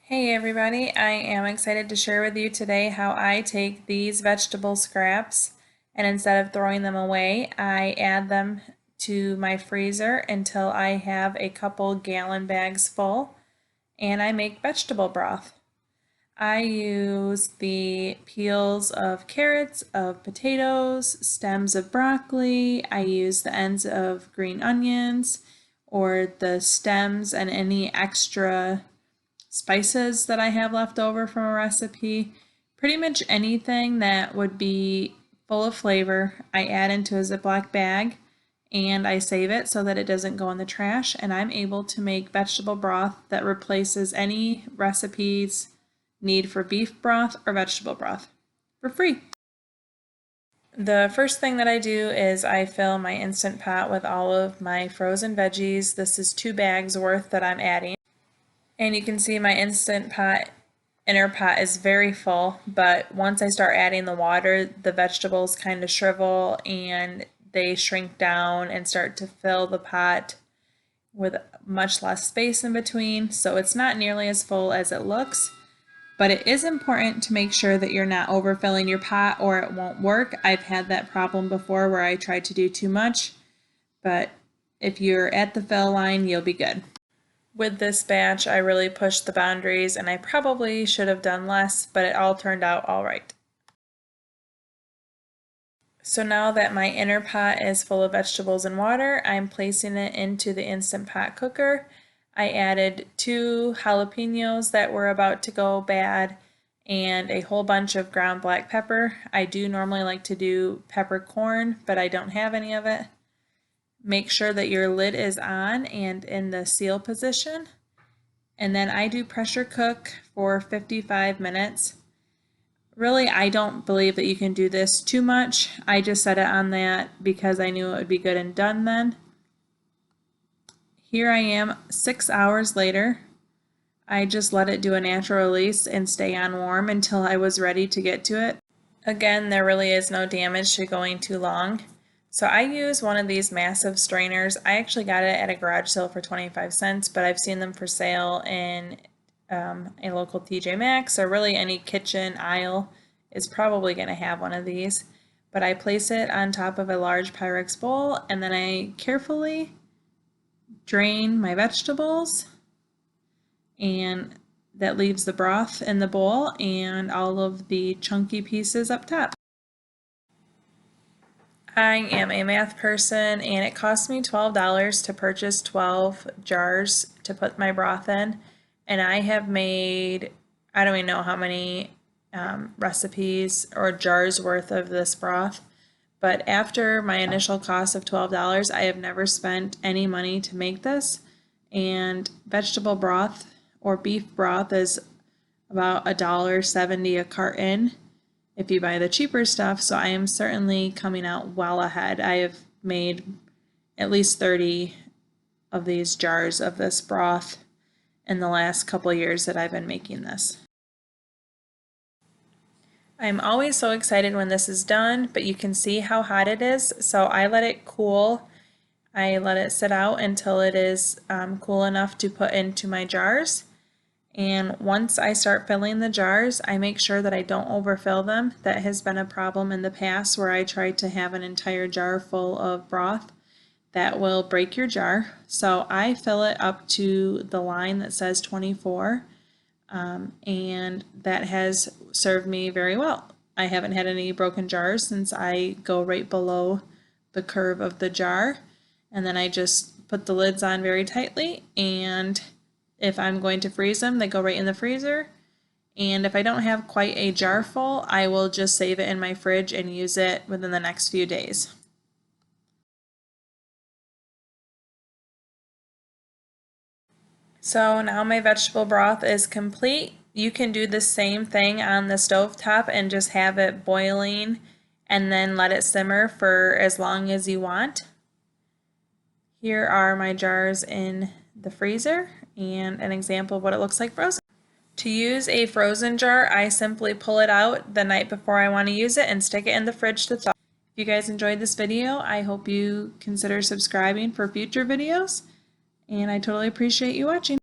Hey everybody, I am excited to share with you today how I take these vegetable scraps and instead of throwing them away, I add them to my freezer until I have a couple gallon bags full and I make vegetable broth. I use the peels of carrots, of potatoes, stems of broccoli, I use the ends of green onions or the stems and any extra spices that I have left over from a recipe. Pretty much anything that would be full of flavor, I add into a Ziploc bag and I save it so that it doesn't go in the trash, and I'm able to make vegetable broth that replaces any recipes need for beef broth or vegetable broth for free. The first thing that I do is I fill my Instant Pot with all of my frozen veggies. This is 2 bags worth that I'm adding. And you can see my Instant Pot inner pot is very full, but once I start adding the water, the vegetables kind of shrivel and they shrink down and start to fill the pot with much less space in between, so it's not nearly as full as it looks. But it is important to make sure that you're not overfilling your pot or it won't work. I've had that problem before where I tried to do too much, but if you're at the fill line, you'll be good. With this batch, I really pushed the boundaries and I probably should have done less, but it all turned out all right. So now that my inner pot is full of vegetables and water, I'm placing it into the Instant Pot cooker. I added 2 jalapenos that were about to go bad and a whole bunch of ground black pepper. I do normally like to do peppercorn, but I don't have any of it. Make sure that your lid is on and in the seal position. And then I do pressure cook for 55 minutes. Really, I don't believe that you can do this too much. I just set it on that because I knew it would be good and done then. Here I am 6 hours later. I just let it do a natural release and stay on warm until I was ready to get to it. Again, there really is no damage to going too long. So I use one of these massive strainers. I actually got it at a garage sale for 25 cents, but I've seen them for sale in a local TJ Maxx, or really any kitchen aisle is probably going to have one of these. But I place it on top of a large Pyrex bowl and then I carefully drain my vegetables, and that leaves the broth in the bowl and all of the chunky pieces up top. I am a math person and it cost me $12 to purchase 12 jars to put my broth in, and I have made I don't even know how many recipes or jars worth of this broth. But after my initial cost of $12, I have never spent any money to make this, and vegetable broth or beef broth is about $1.70 a carton if you buy the cheaper stuff, so I am certainly coming out well ahead. I have made at least 30 of these jars of this broth in the last couple of years that I've been making this. I'm always so excited when this is done, but you can see how hot it is, so I let it cool. I let it sit out until it is cool enough to put into my jars. And once I start filling the jars, I make sure that I don't overfill them. That has been a problem in the past where I tried to have an entire jar full of broth. That will break your jar. So I fill it up to the line that says 24. And that has served me very well. I haven't had any broken jars since I go right below the curve of the jar, and then I just put the lids on very tightly, and if I'm going to freeze them, they go right in the freezer. And if I don't have quite a jar full, I will just save it in my fridge and use it within the next few days. So now my vegetable broth is complete. You can do the same thing on the stove top and just have it boiling and then let it simmer for as long as you want. Here are my jars in the freezer and an example of what it looks like frozen. To use a frozen jar, I simply pull it out the night before I want to use it and stick it in the fridge to thaw. If you guys enjoyed this video, I hope you consider subscribing for future videos, and I totally appreciate you watching.